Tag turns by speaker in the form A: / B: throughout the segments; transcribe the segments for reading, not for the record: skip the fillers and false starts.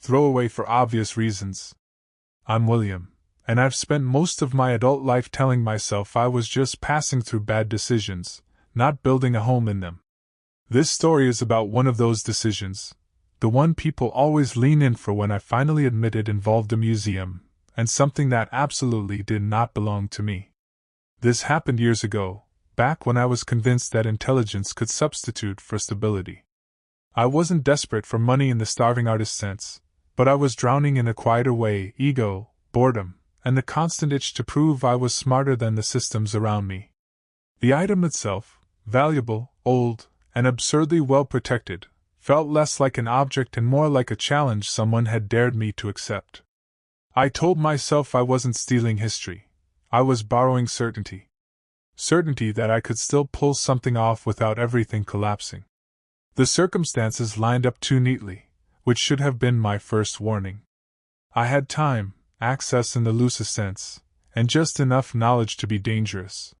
A: throwaway for obvious reasons. I'm William, and I've spent most of my adult life telling myself I was just passing through bad decisions, not building a home in them. This story is about one of those decisions, the one people always lean in for when I finally admit it involved a museum, and something that absolutely did not belong to me. This happened years ago, back when I was convinced that intelligence could substitute for stability. I wasn't desperate for money in the starving artist sense, but I was drowning in a quieter way: ego, boredom, and the constant itch to prove I was smarter than the systems around me. The item itself, valuable, old, and absurdly well protected, felt less like an object and more like a challenge someone had dared me to accept. I told myself I wasn't stealing history. I was borrowing certainty. Certainty that I could still pull something off without everything collapsing. The circumstances lined up too neatly, which should have been my first warning. I had time, access in the loosest sense, and just enough knowledge to be dangerous.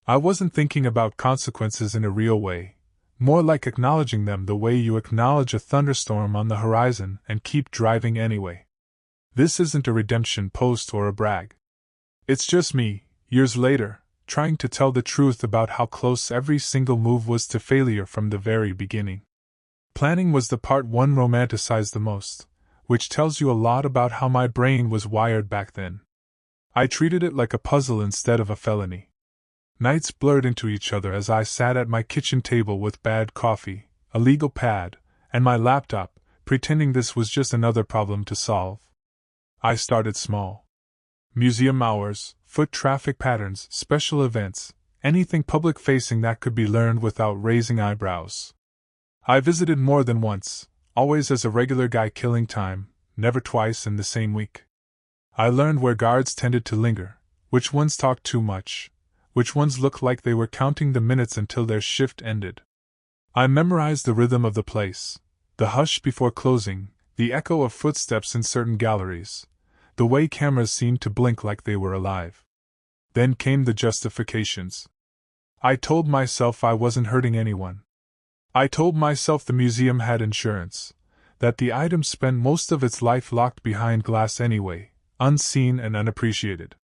A: I wasn't thinking about consequences in a real way, more like acknowledging them the way you acknowledge a thunderstorm on the horizon and keep driving anyway. This isn't a redemption post or a brag. It's just me, years later, trying to tell the truth about how close every single move was to failure from the very beginning. Planning was the part one romanticized the most, which tells you a lot about how my brain was wired back then. I treated it like a puzzle instead of a felony. Nights blurred into each other as I sat at my kitchen table with bad coffee, a legal pad, and my laptop, pretending this was just another problem to solve. I started small. Museum hours, foot traffic patterns, special events, anything public-facing that could be learned without raising eyebrows. I visited more than once, always as a regular guy killing time, never twice in the same week. I learned where guards tended to linger, which ones talked too much, which ones looked like they were counting the minutes until their shift ended. I memorized the rhythm of the place, the hush before closing, the echo of footsteps in certain galleries, the way cameras seemed to blink like they were alive. Then came the justifications. I told myself I wasn't hurting anyone. I told myself the museum had insurance, that the item spent most of its life locked behind glass anyway, unseen and unappreciated.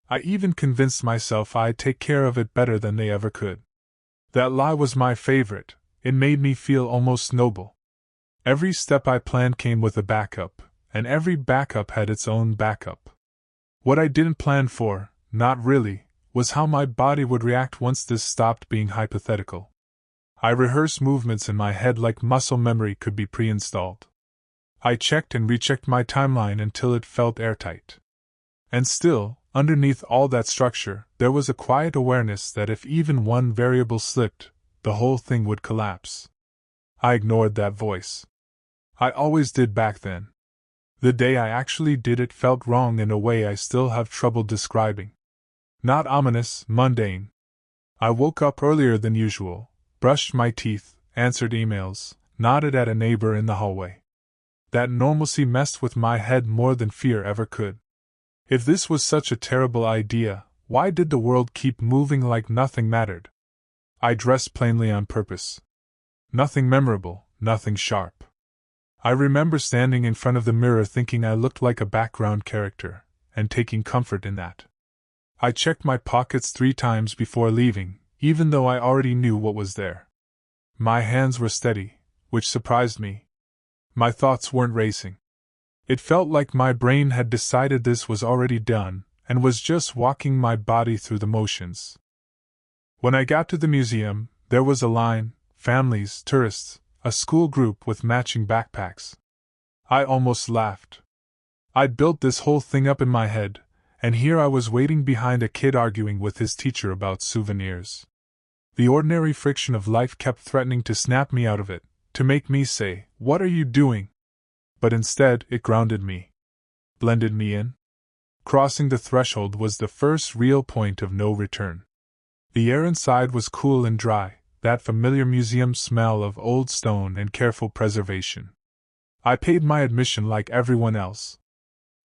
A: I even convinced myself I'd take care of it better than they ever could. That lie was my favorite. It made me feel almost noble. Every step I planned came with a backup, and every backup had its own backup. What I didn't plan for, not really, was how my body would react once this stopped being hypothetical. I rehearsed movements in my head like muscle memory could be pre-installed. I checked and rechecked my timeline until it felt airtight. And still, underneath all that structure, there was a quiet awareness that if even one variable slipped, the whole thing would collapse. I ignored that voice. I always did back then. The day I actually did it felt wrong in a way I still have trouble describing. Not ominous, mundane. I woke up earlier than usual, brushed my teeth, answered emails, nodded at a neighbor in the hallway. That normalcy messed with my head more than fear ever could. If this was such a terrible idea, why did the world keep moving like nothing mattered? I dressed plainly on purpose. Nothing memorable, nothing sharp. I remember standing in front of the mirror thinking I looked like a background character, and taking comfort in that. I checked my pockets 3 times before leaving, even though I already knew what was there. My hands were steady, which surprised me. My thoughts weren't racing. It felt like my brain had decided this was already done, and was just walking my body through the motions. When I got to the museum, there was a line, families, tourists, a school group with matching backpacks. I almost laughed. I'd built this whole thing up in my head, and here I was waiting behind a kid arguing with his teacher about souvenirs. The ordinary friction of life kept threatening to snap me out of it, to make me say, "What are you doing?" But instead, it grounded me. Blended me in. Crossing the threshold was the first real point of no return. The air inside was cool and dry, that familiar museum smell of old stone and careful preservation. I paid my admission like everyone else.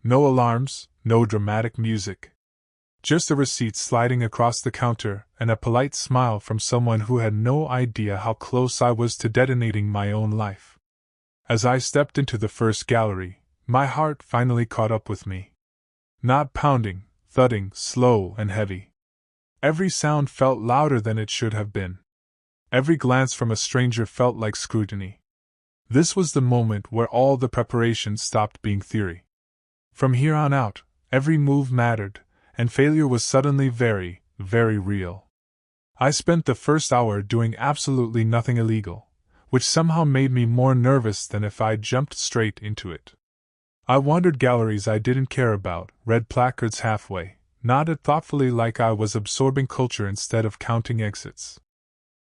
A: No alarms, no dramatic music. Just a receipt sliding across the counter and a polite smile from someone who had no idea how close I was to detonating my own life. As I stepped into the first gallery, my heart finally caught up with me. Not pounding, thudding, slow and heavy. Every sound felt louder than it should have been. Every glance from a stranger felt like scrutiny. This was the moment where all the preparation stopped being theory. From here on out, every move mattered, and failure was suddenly very, very real. I spent the first hour doing absolutely nothing illegal, which somehow made me more nervous than if I'd jumped straight into it. I wandered galleries I didn't care about, read placards halfway, nodded thoughtfully like I was absorbing culture instead of counting exits.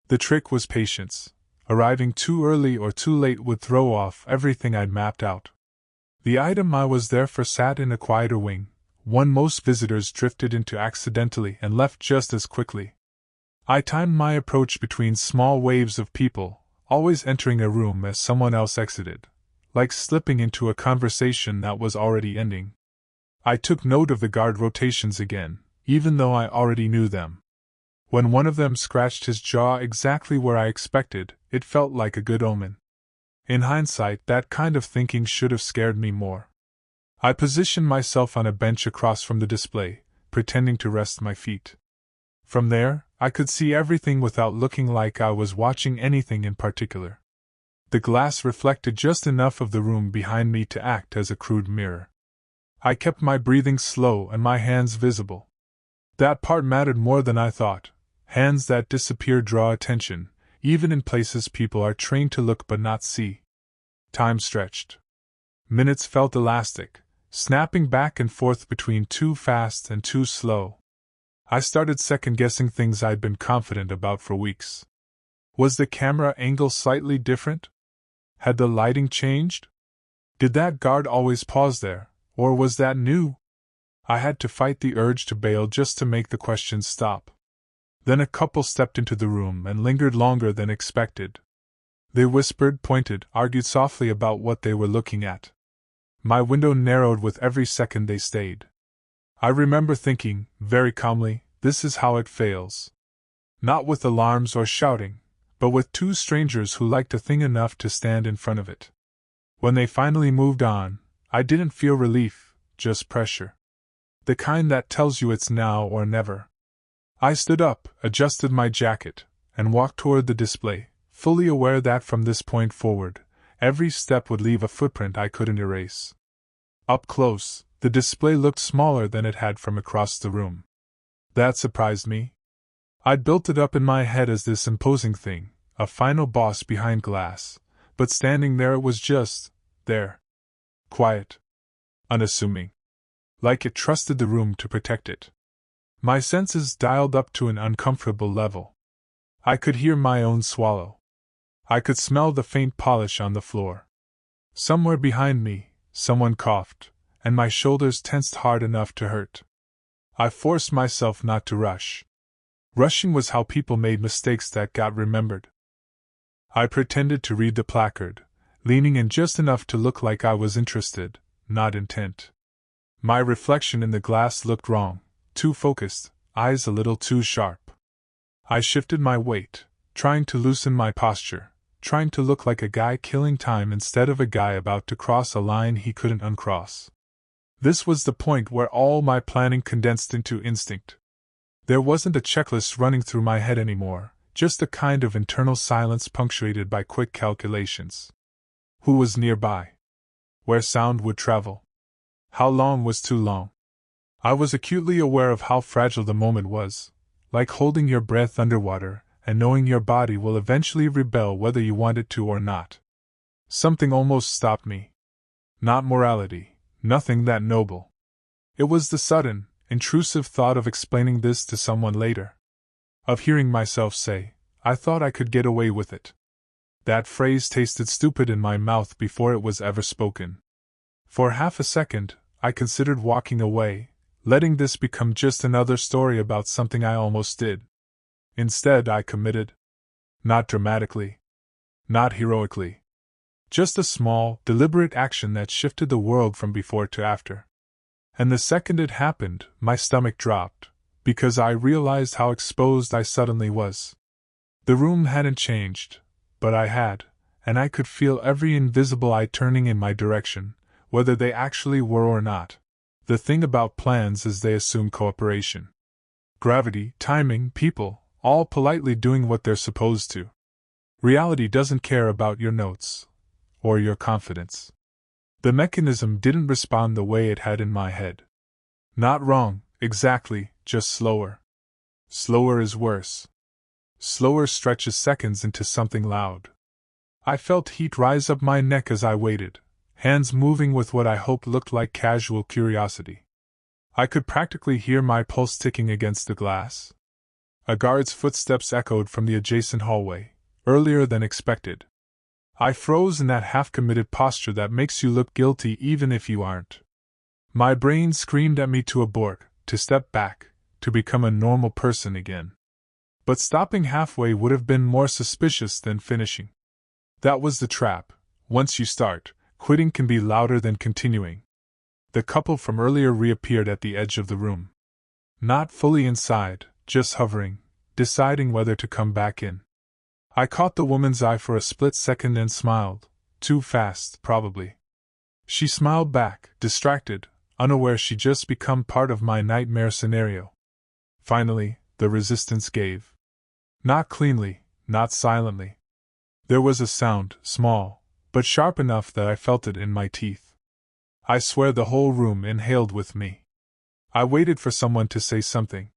A: The trick was patience. Arriving too early or too late would throw off everything I'd mapped out. The item I was there for sat in a quieter wing, one most visitors drifted into accidentally and left just as quickly. I timed my approach between small waves of people, always entering a room as someone else exited, like slipping into a conversation that was already ending. I took note of the guard rotations again, even though I already knew them. When one of them scratched his jaw exactly where I expected, it felt like a good omen. In hindsight, that kind of thinking should have scared me more. I positioned myself on a bench across from the display, pretending to rest my feet. From there, I could see everything without looking like I was watching anything in particular. The glass reflected just enough of the room behind me to act as a crude mirror. I kept my breathing slow and my hands visible. That part mattered more than I thought. Hands that disappear draw attention, even in places people are trained to look but not see. Time stretched. Minutes felt elastic, snapping back and forth between too fast and too slow. I started second-guessing things I'd been confident about for weeks. Was the camera angle slightly different? Had the lighting changed? Did that guard always pause there, or was that new? I had to fight the urge to bail just to make the questions stop. Then a couple stepped into the room and lingered longer than expected. They whispered, pointed, argued softly about what they were looking at. My window narrowed with every second they stayed. I remember thinking, very calmly, this is how it fails. Not with alarms or shouting, but with two strangers who liked a thing enough to stand in front of it. When they finally moved on, I didn't feel relief, just pressure. The kind that tells you it's now or never. I stood up, adjusted my jacket, and walked toward the display, fully aware that from this point forward, every step would leave a footprint I couldn't erase. Up close, the display looked smaller than it had from across the room. That surprised me. I'd built it up in my head as this imposing thing, a final boss behind glass, but standing there it was just, there. Quiet. Unassuming. Like it trusted the room to protect it. My senses dialed up to an uncomfortable level. I could hear my own swallow. I could smell the faint polish on the floor. Somewhere behind me, someone coughed, and my shoulders tensed hard enough to hurt. I forced myself not to rush. Rushing was how people made mistakes that got remembered. I pretended to read the placard, leaning in just enough to look like I was interested, not intent. My reflection in the glass looked wrong. Too focused, eyes a little too sharp. I shifted my weight, trying to loosen my posture, trying to look like a guy killing time instead of a guy about to cross a line he couldn't uncross. This was the point where all my planning condensed into instinct. There wasn't a checklist running through my head anymore, just a kind of internal silence punctuated by quick calculations. Who was nearby? Where sound would travel? How long was too long? I was acutely aware of how fragile the moment was, like holding your breath underwater and knowing your body will eventually rebel whether you want it to or not. Something almost stopped me. Not morality, nothing that noble. It was the sudden, intrusive thought of explaining this to someone later. Of hearing myself say, I thought I could get away with it. That phrase tasted stupid in my mouth before it was ever spoken. For half a second, I considered walking away, letting this become just another story about something I almost did. Instead, I committed. Not dramatically. Not heroically. Just a small, deliberate action that shifted the world from before to after. And the second it happened, my stomach dropped, because I realized how exposed I suddenly was. The room hadn't changed, but I had, and I could feel every invisible eye turning in my direction, whether they actually were or not. The thing about plans is they assume cooperation. Gravity, timing, people, all politely doing what they're supposed to. Reality doesn't care about your notes. Or your confidence. The mechanism didn't respond the way it had in my head. Not wrong, exactly, just slower. Slower is worse. Slower stretches seconds into something loud. I felt heat rise up my neck as I waited, hands moving with what I hoped looked like casual curiosity. I could practically hear my pulse ticking against the glass. A guard's footsteps echoed from the adjacent hallway, earlier than expected. I froze in that half-committed posture that makes you look guilty even if you aren't. My brain screamed at me to abort, to step back, to become a normal person again. But stopping halfway would have been more suspicious than finishing. That was the trap. Once you start, quitting can be louder than continuing. The couple from earlier reappeared at the edge of the room. Not fully inside, just hovering, deciding whether to come back in. I caught the woman's eye for a split second and smiled. Too fast, probably. She smiled back, distracted, unaware she'd just become part of my nightmare scenario. Finally, the resistance gave. Not cleanly, not silently. There was a sound, small, but sharp enough that I felt it in my teeth. I swear the whole room inhaled with me. I waited for someone to say something.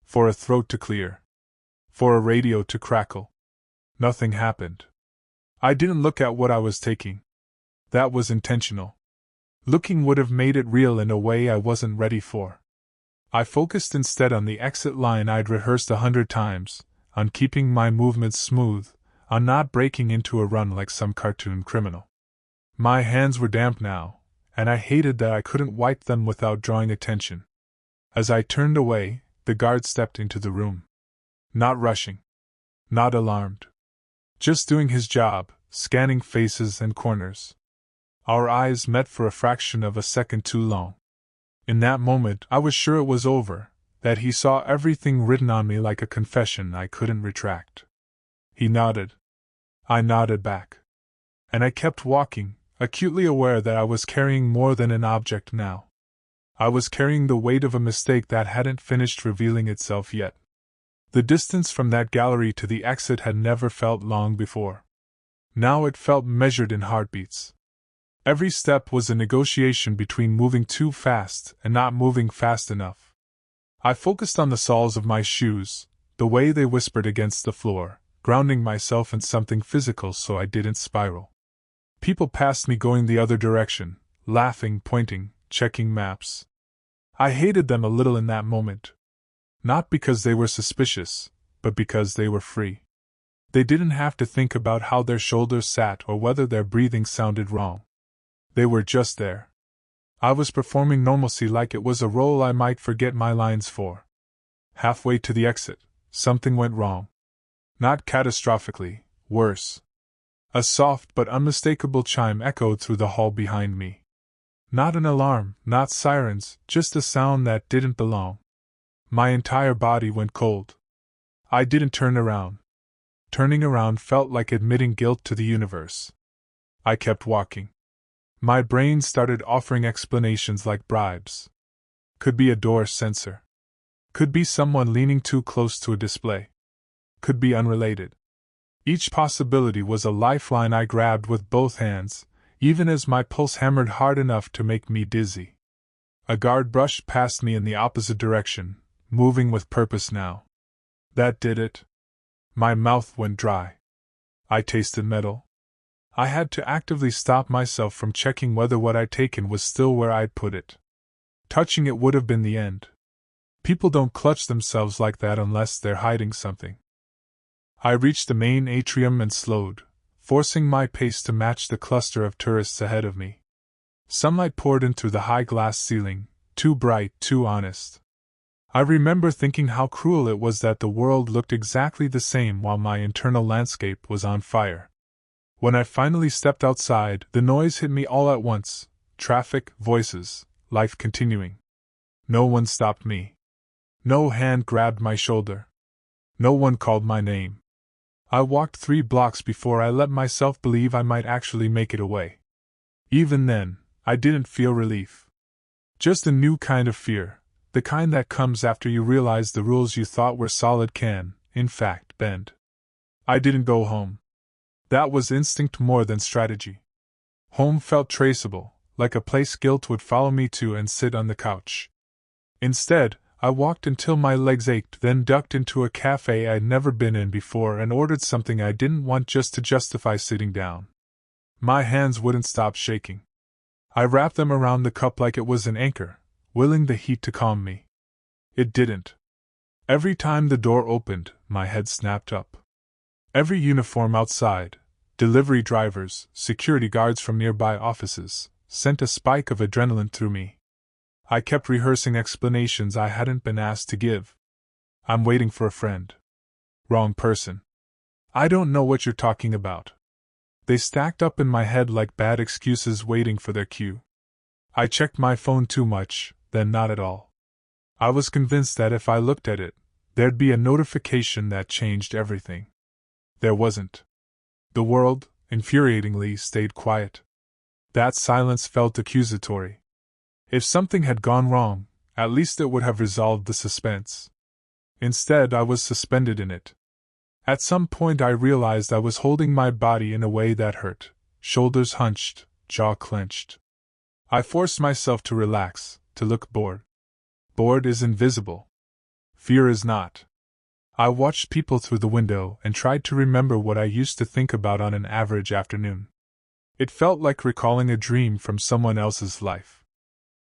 A: For a throat to clear. For a radio to crackle. Nothing happened. I didn't look at what I was taking. That was intentional. Looking would have made it real in a way I wasn't ready for. I focused instead on the exit line I'd rehearsed 100 times, on keeping my movements smooth, on not breaking into a run like some cartoon criminal. My hands were damp now, and I hated that I couldn't wipe them without drawing attention. As I turned away, the guard stepped into the room. Not rushing. Not alarmed. Just doing his job, scanning faces and corners. Our eyes met for a fraction of a second too long. In that moment, I was sure it was over, that he saw everything written on me like a confession I couldn't retract. He nodded. I nodded back. And I kept walking, acutely aware that I was carrying more than an object now. I was carrying the weight of a mistake that hadn't finished revealing itself yet. The distance from that gallery to the exit had never felt long before. Now it felt measured in heartbeats. Every step was a negotiation between moving too fast and not moving fast enough. I focused on the soles of my shoes, the way they whispered against the floor, grounding myself in something physical so I didn't spiral. People passed me going the other direction, laughing, pointing, checking maps. I hated them a little in that moment. Not because they were suspicious, but because they were free. They didn't have to think about how their shoulders sat or whether their breathing sounded wrong. They were just there. I was performing normalcy like it was a role I might forget my lines for. Halfway to the exit, something went wrong. Not catastrophically, worse. A soft but unmistakable chime echoed through the hall behind me. Not an alarm, not sirens, just a sound that didn't belong. My entire body went cold. I didn't turn around. Turning around felt like admitting guilt to the universe. I kept walking. My brain started offering explanations like bribes. Could be a door sensor. Could be someone leaning too close to a display. Could be unrelated. Each possibility was a lifeline I grabbed with both hands, even as my pulse hammered hard enough to make me dizzy. A guard brushed past me in the opposite direction, moving with purpose now. That did it. My mouth went dry. I tasted metal. I had to actively stop myself from checking whether what I'd taken was still where I'd put it. Touching it would have been the end. People don't clutch themselves like that unless they're hiding something. I reached the main atrium and slowed, forcing my pace to match the cluster of tourists ahead of me. Sunlight poured in through the high glass ceiling, too bright, too honest. I remember thinking how cruel it was that the world looked exactly the same while my internal landscape was on fire. When I finally stepped outside, the noise hit me all at once. Traffic, voices, life continuing. No one stopped me. No hand grabbed my shoulder. No one called my name. I walked 3 blocks before I let myself believe I might actually make it away. Even then, I didn't feel relief. Just a new kind of fear, the kind that comes after you realize the rules you thought were solid can, in fact, bend. I didn't go home. That was instinct more than strategy. Home felt traceable, like a place guilt would follow me to and sit on the couch. Instead, I walked until my legs ached, then ducked into a cafe I'd never been in before and ordered something I didn't want just to justify sitting down. My hands wouldn't stop shaking. I wrapped them around the cup like it was an anchor, willing the heat to calm me. It didn't. Every time the door opened, my head snapped up. Every uniform outside, delivery drivers, security guards from nearby offices, sent a spike of adrenaline through me. I kept rehearsing explanations I hadn't been asked to give. I'm waiting for a friend. Wrong person. I don't know what you're talking about. They stacked up in my head like bad excuses waiting for their cue. I checked my phone too much, then not at all. I was convinced that if I looked at it, there'd be a notification that changed everything. There wasn't. The world, infuriatingly, stayed quiet. That silence felt accusatory. If something had gone wrong, at least it would have resolved the suspense. Instead, I was suspended in it. At some point I realized I was holding my body in a way that hurt, shoulders hunched, jaw clenched. I forced myself to relax, to look bored. Bored is invisible. Fear is not. I watched people through the window and tried to remember what I used to think about on an average afternoon. It felt like recalling a dream from someone else's life.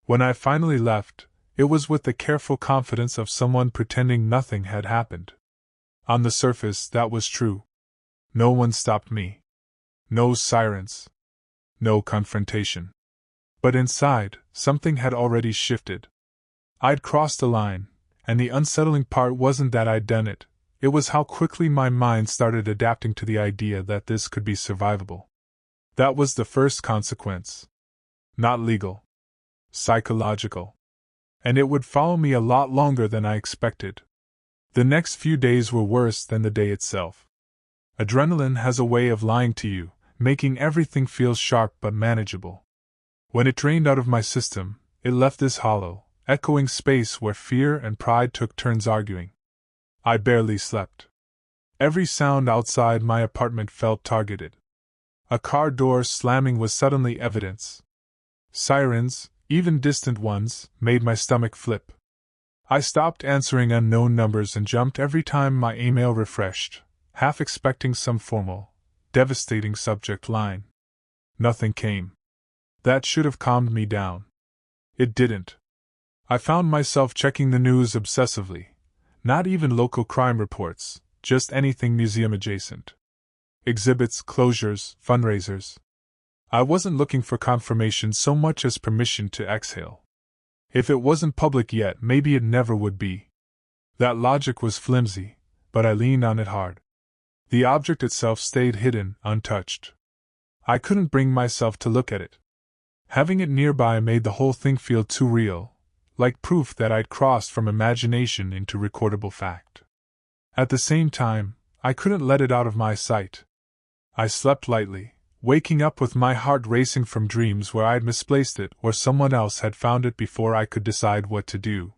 A: When I finally left, it was with the careful confidence of someone pretending nothing had happened. On the surface, that was true. No one stopped me. No sirens. No confrontation. But inside, something had already shifted. I'd crossed a line, and the unsettling part wasn't that I'd done it, it was how quickly my mind started adapting to the idea that this could be survivable. That was the first consequence. Not legal. Psychological. And it would follow me a lot longer than I expected. The next few days were worse than the day itself. Adrenaline has a way of lying to you, making everything feel sharp but manageable. When it drained out of my system, it left this hollow, echoing space where fear and pride took turns arguing. I barely slept. Every sound outside my apartment felt targeted. A car door slamming was suddenly evidence. Sirens, even distant ones, made my stomach flip. I stopped answering unknown numbers and jumped every time my email refreshed, half expecting some formal, devastating subject line. Nothing came. That should have calmed me down. It didn't. I found myself checking the news obsessively. Not even local crime reports, just anything museum adjacent. Exhibits, closures, fundraisers. I wasn't looking for confirmation so much as permission to exhale. If it wasn't public yet, maybe it never would be. That logic was flimsy, but I leaned on it hard. The object itself stayed hidden, untouched. I couldn't bring myself to look at it. Having it nearby made the whole thing feel too real, like proof that I'd crossed from imagination into recordable fact. At the same time, I couldn't let it out of my sight. I slept lightly, waking up with my heart racing from dreams where I'd misplaced it or someone else had found it before I could decide what to do.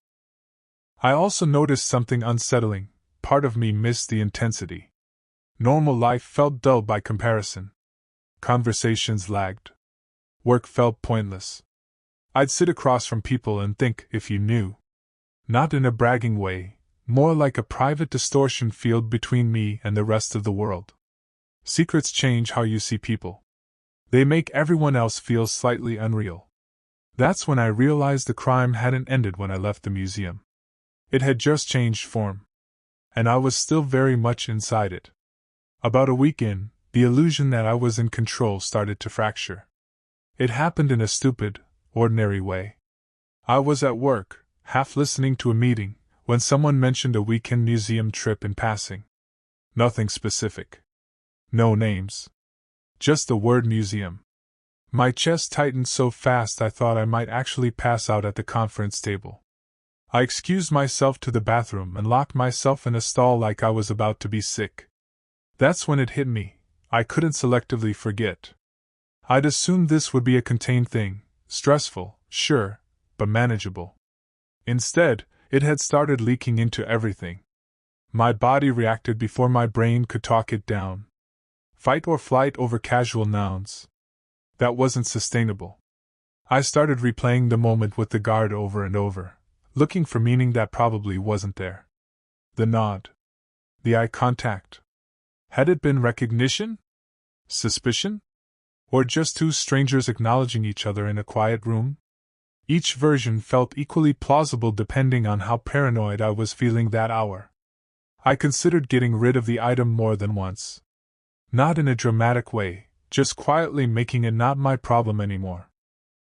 A: I also noticed something unsettling. Part of me missed the intensity. Normal life felt dull by comparison. Conversations lagged. Work felt pointless. I'd sit across from people and think, if you knew. Not in a bragging way, more like a private distortion field between me and the rest of the world. Secrets change how you see people. They make everyone else feel slightly unreal. That's when I realized the crime hadn't ended when I left the museum. It had just changed form. And I was still very much inside it. About a week in, the illusion that I was in control started to fracture. It happened in a stupid, ordinary way. I was at work, half listening to a meeting, when someone mentioned a weekend museum trip in passing. Nothing specific. No names. Just the word museum. My chest tightened so fast I thought I might actually pass out at the conference table. I excused myself to the bathroom and locked myself in a stall like I was about to be sick. That's when it hit me. I couldn't selectively forget. I'd assumed this would be a contained thing, stressful, sure, but manageable. Instead, it had started leaking into everything. My body reacted before my brain could talk it down. Fight or flight over casual nouns. That wasn't sustainable. I started replaying the moment with the guard over and over, looking for meaning that probably wasn't there. The nod. The eye contact. Had it been recognition? Suspicion? Or just two strangers acknowledging each other in a quiet room? Each version felt equally plausible depending on how paranoid I was feeling that hour. I considered getting rid of the item more than once. Not in a dramatic way, just quietly making it not my problem anymore.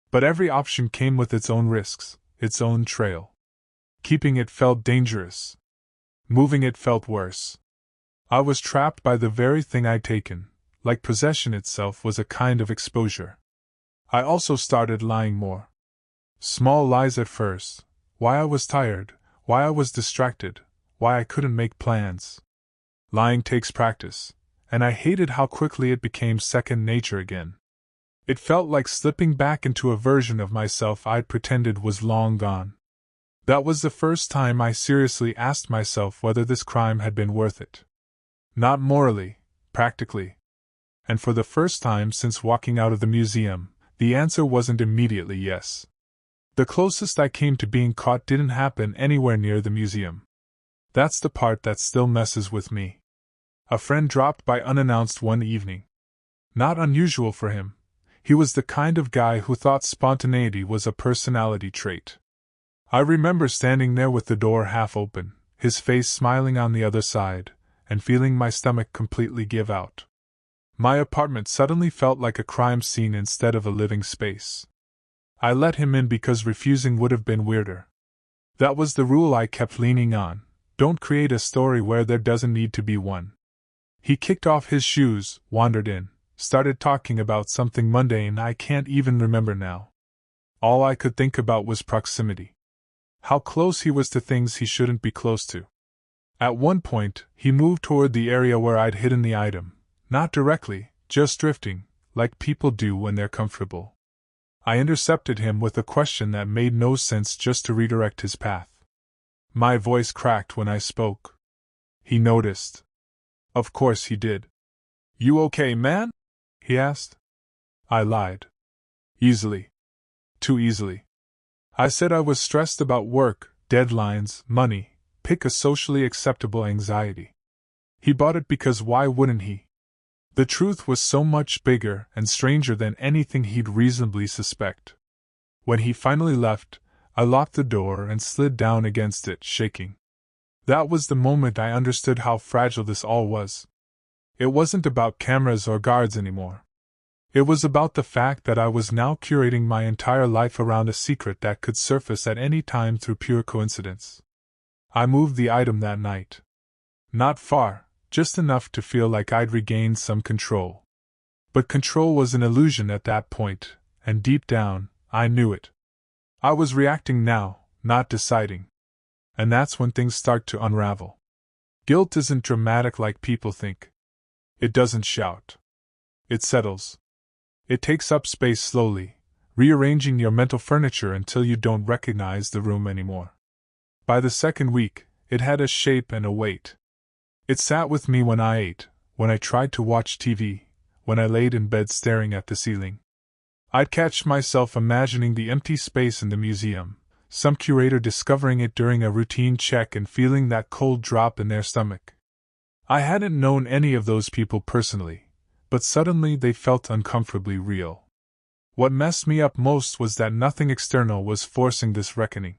A: But every option came with its own risks, its own trail. Keeping it felt dangerous. Moving it felt worse. I was trapped by the very thing I'd taken, like possession itself was a kind of exposure. I also started lying more. Small lies at first, why I was tired, why I was distracted, why I couldn't make plans. Lying takes practice, and I hated how quickly it became second nature again. It felt like slipping back into a version of myself I'd pretended was long gone. That was the first time I seriously asked myself whether this crime had been worth it. Not morally, practically. And for the first time since walking out of the museum, the answer wasn't immediately yes. The closest I came to being caught didn't happen anywhere near the museum. That's the part that still messes with me. A friend dropped by unannounced one evening. Not unusual for him. He was the kind of guy who thought spontaneity was a personality trait. I remember standing there with the door half open, his face smiling on the other side, and feeling my stomach completely give out. My apartment suddenly felt like a crime scene instead of a living space. I let him in because refusing would have been weirder. That was the rule I kept leaning on: don't create a story where there doesn't need to be one. He kicked off his shoes, wandered in, started talking about something mundane I can't even remember now. All I could think about was proximity. How close he was to things he shouldn't be close to. At one point, he moved toward the area where I'd hidden the item, not directly, just drifting, like people do when they're comfortable. I intercepted him with a question that made no sense just to redirect his path. My voice cracked when I spoke. He noticed. Of course he did. "You okay, man?" he asked. I lied. Easily. Too easily. I said I was stressed about work, deadlines, money, pick a socially acceptable anxiety. He bought it because why wouldn't he? The truth was so much bigger and stranger than anything he'd reasonably suspect. When he finally left, I locked the door and slid down against it, shaking. That was the moment I understood how fragile this all was. It wasn't about cameras or guards anymore. It was about the fact that I was now curating my entire life around a secret that could surface at any time through pure coincidence. I moved the item that night. Not far, just enough to feel like I'd regained some control. But control was an illusion at that point, and deep down, I knew it. I was reacting now, not deciding. And that's when things start to unravel. Guilt isn't dramatic like people think. It doesn't shout. It settles. It takes up space slowly, rearranging your mental furniture until you don't recognize the room anymore. By the second week, it had a shape and a weight. It sat with me when I ate, when I tried to watch TV, when I laid in bed staring at the ceiling. I'd catch myself imagining the empty space in the museum, some curator discovering it during a routine check and feeling that cold drop in their stomach. I hadn't known any of those people personally, but suddenly they felt uncomfortably real. What messed me up most was that nothing external was forcing this reckoning.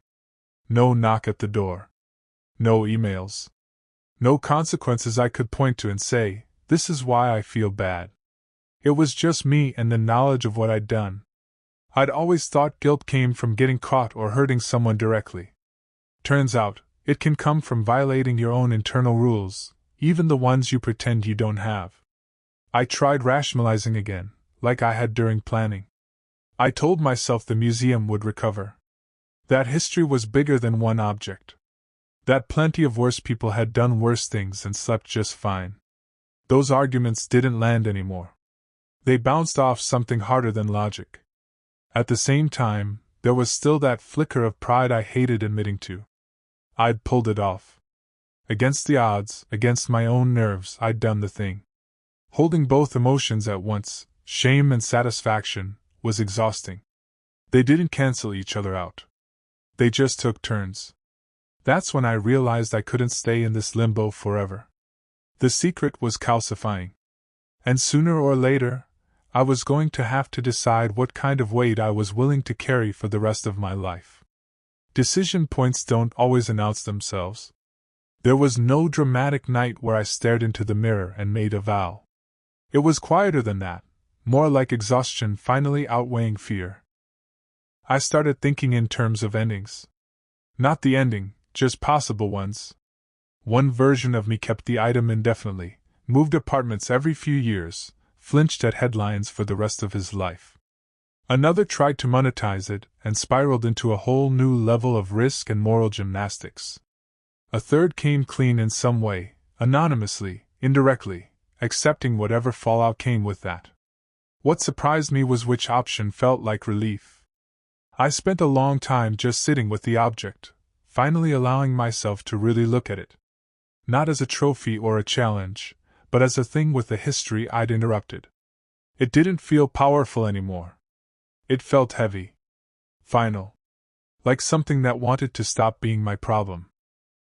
A: No knock at the door. No emails. No consequences I could point to and say, "This is why I feel bad." It was just me and the knowledge of what I'd done. I'd always thought guilt came from getting caught or hurting someone directly. Turns out, it can come from violating your own internal rules, even the ones you pretend you don't have. I tried rationalizing again, like I had during planning. I told myself the museum would recover. That history was bigger than one object. That plenty of worse people had done worse things and slept just fine. Those arguments didn't land anymore. They bounced off something harder than logic. At the same time, there was still that flicker of pride I hated admitting to. I'd pulled it off. Against the odds, against my own nerves, I'd done the thing. Holding both emotions at once, shame and satisfaction, was exhausting. They didn't cancel each other out. They just took turns. That's when I realized I couldn't stay in this limbo forever. The secret was calcifying. And sooner or later, I was going to have to decide what kind of weight I was willing to carry for the rest of my life. Decision points don't always announce themselves. There was no dramatic night where I stared into the mirror and made a vow. It was quieter than that, more like exhaustion finally outweighing fear. I started thinking in terms of endings. Not the ending, just possible ones. One version of me kept the item indefinitely, moved apartments every few years, flinched at headlines for the rest of his life. Another tried to monetize it and spiraled into a whole new level of risk and moral gymnastics. A third came clean in some way, anonymously, indirectly, accepting whatever fallout came with that. What surprised me was which option felt like relief. I spent a long time just sitting with the object, finally allowing myself to really look at it. Not as a trophy or a challenge, but as a thing with a history I'd interrupted. It didn't feel powerful anymore. It felt heavy. Final. Like something that wanted to stop being my problem.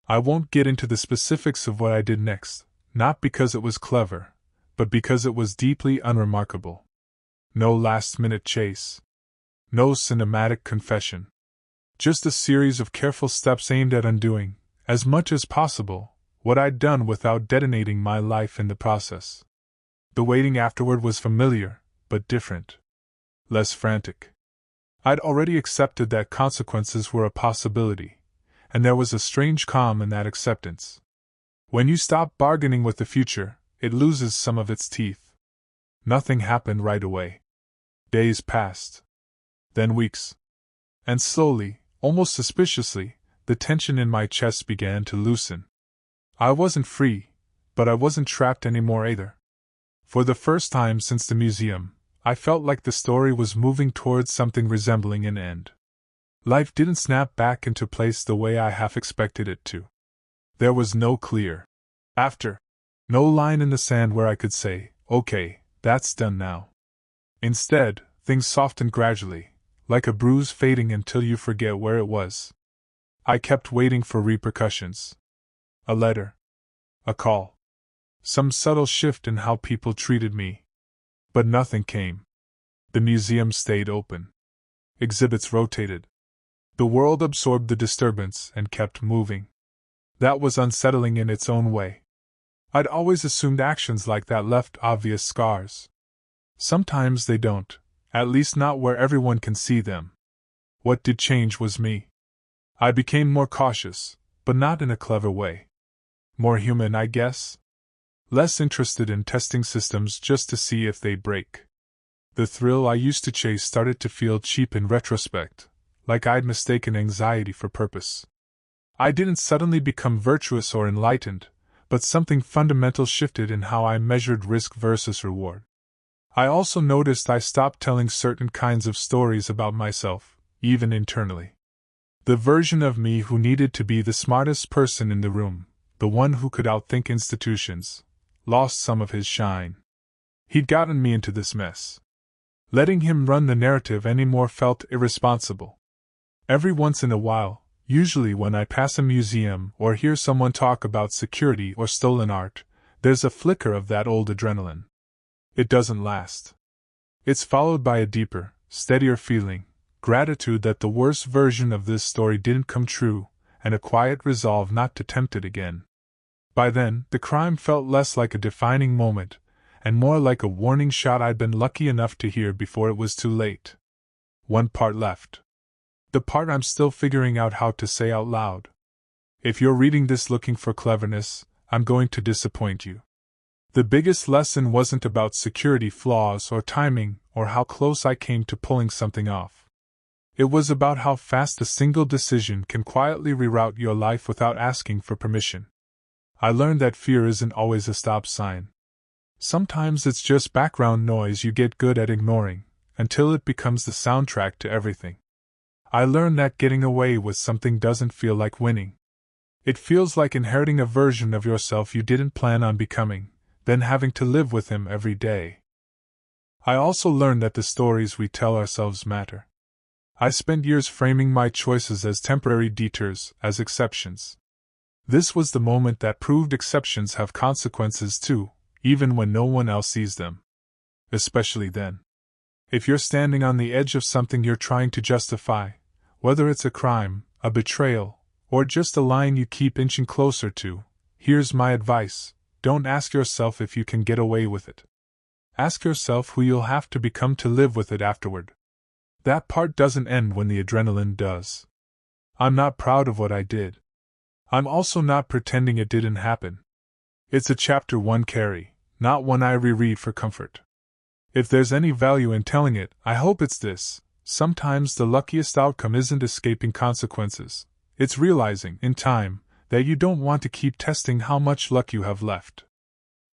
A: I won't get into the specifics of what I did next, not because it was clever, but because it was deeply unremarkable. No last-minute chase. No cinematic confession. Just a series of careful steps aimed at undoing, as much as possible, what I'd done without detonating my life in the process. The waiting afterward was familiar, but different. Less frantic. I'd already accepted that consequences were a possibility, and there was a strange calm in that acceptance. When you stop bargaining with the future, it loses some of its teeth. Nothing happened right away. Days passed. Then weeks. And slowly, almost suspiciously, the tension in my chest began to loosen. I wasn't free, but I wasn't trapped anymore either. For the first time since the museum, I felt like the story was moving towards something resembling an end. Life didn't snap back into place the way I half expected it to. There was no clear after, no line in the sand where I could say, okay, that's done now. Instead, things softened gradually, like a bruise fading until you forget where it was. I kept waiting for repercussions. A letter. A call. Some subtle shift in how people treated me. But nothing came. The museum stayed open. Exhibits rotated. The world absorbed the disturbance and kept moving. That was unsettling in its own way. I'd always assumed actions like that left obvious scars. Sometimes they don't, at least not where everyone can see them. What did change was me. I became more cautious, but not in a clever way. More human, I guess. Less interested in testing systems just to see if they break. The thrill I used to chase started to feel cheap in retrospect, like I'd mistaken anxiety for purpose. I didn't suddenly become virtuous or enlightened, but something fundamental shifted in how I measured risk versus reward. I also noticed I stopped telling certain kinds of stories about myself, even internally. The version of me who needed to be the smartest person in the room, the one who could outthink institutions, lost some of his shine. He'd gotten me into this mess. Letting him run the narrative anymore felt irresponsible. Every once in a while, usually when I pass a museum or hear someone talk about security or stolen art, there's a flicker of that old adrenaline. It doesn't last. It's followed by a deeper, steadier feeling, gratitude that the worst version of this story didn't come true, and a quiet resolve not to tempt it again. By then, the crime felt less like a defining moment, and more like a warning shot I'd been lucky enough to hear before it was too late. One part left. The part I'm still figuring out how to say out loud. If you're reading this looking for cleverness, I'm going to disappoint you. The biggest lesson wasn't about security flaws or timing or how close I came to pulling something off. It was about how fast a single decision can quietly reroute your life without asking for permission. I learned that fear isn't always a stop sign. Sometimes it's just background noise you get good at ignoring, until it becomes the soundtrack to everything. I learned that getting away with something doesn't feel like winning. It feels like inheriting a version of yourself you didn't plan on becoming, then having to live with him every day. I also learned that the stories we tell ourselves matter. I spent years framing my choices as temporary detours, as exceptions. This was the moment that proved exceptions have consequences too, even when no one else sees them. Especially then. If you're standing on the edge of something you're trying to justify, whether it's a crime, a betrayal, or just a line you keep inching closer to, here's my advice: don't ask yourself if you can get away with it. Ask yourself who you'll have to become to live with it afterward. That part doesn't end when the adrenaline does. I'm not proud of what I did. I'm also not pretending it didn't happen. It's a chapter one carry, not one I reread for comfort. If there's any value in telling it, I hope it's this: sometimes the luckiest outcome isn't escaping consequences. It's realizing, in time, that you don't want to keep testing how much luck you have left.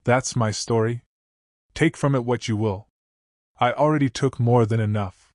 A: That's my story. Take from it what you will. I already took more than enough.